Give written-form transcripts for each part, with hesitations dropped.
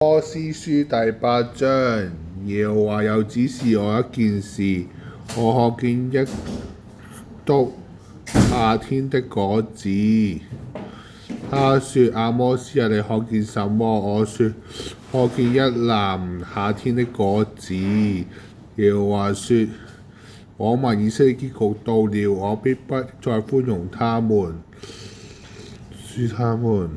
波斯書第八章，耶和華又指示我一件事，我看見一督夏天的果子。他說：阿摩斯啊，你看見什麼？我說：看見一籃夏天的果子。耶和華說：我民以色列結局到了，我必不再寬容他們，恕他們。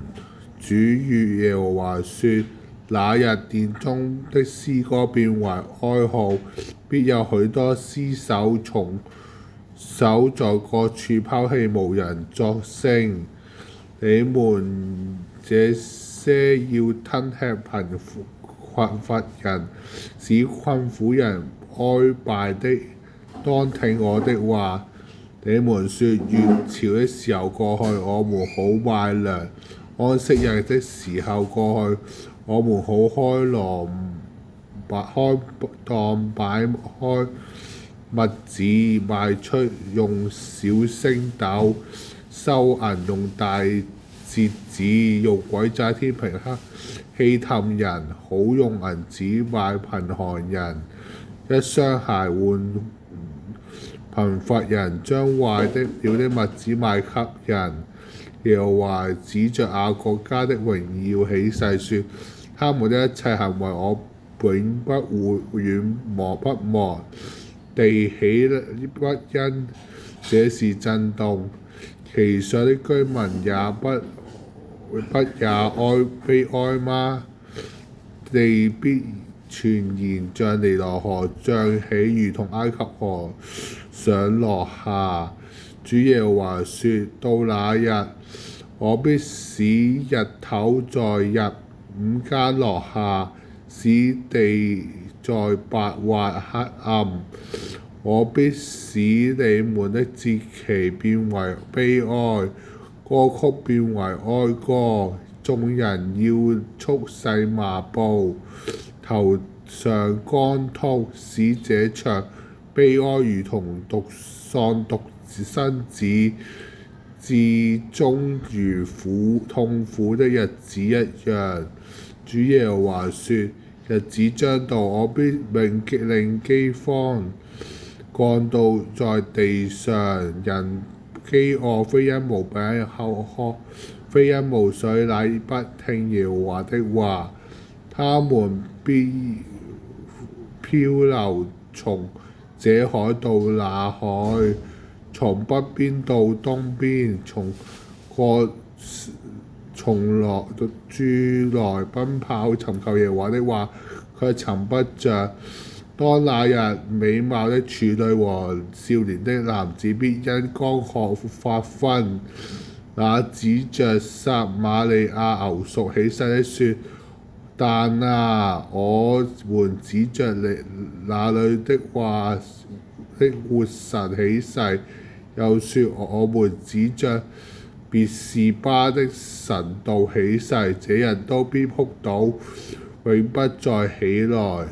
主與耶和華說：那日殿中的詩歌變為哀號，必有許多屍首從手在各處拋棄，無人作聲。你們這些要吞吃困乏人，使困苦人哀敗的，當聽我的話。你們說，月潮的時候過去，我們好賣糧；安息日的時候過去，我們好開檔擺開麥子，賣出用小升斗，收銀用大折子，用詭詐天平欺氹人，好用銀子買貧寒人，一雙鞋換貧乏人，將壞了的麥子賣給人。耶和華指着雅各家的榮耀起誓說：他們的一切行為我永不不忘。地豈不因這事震動？其上的居民也悲哀嗎？地必全然像尼羅河漲起，如同埃及河上落下。主耶和華說：到那日，我必使日頭在午間落下，使地在白或黑暗。我必使你們的節期變為悲哀，歌曲變為哀歌。眾人要束細麻布，頭上乾禿，使這場悲哀如同喪獨生子至終如痛苦的日子一樣。主耶和華說：日子將到，我必令饑荒降到在地上，人飢餓非因無餅渴，非因無水，乃不聽耶和華的話。他們必漂流從這海到那海，從北邊到東邊，從各處來奔跑，尋求耶和華的話，卻尋不着。當那日，美貌的處女和少年的男子必因乾渴發昏。那指着撒瑪利亞牛犢起誓的說：但啊，我們指着那裏的話的活神起誓，又說我們指着別是巴的神道起誓，這人都必仆倒，永不再起來。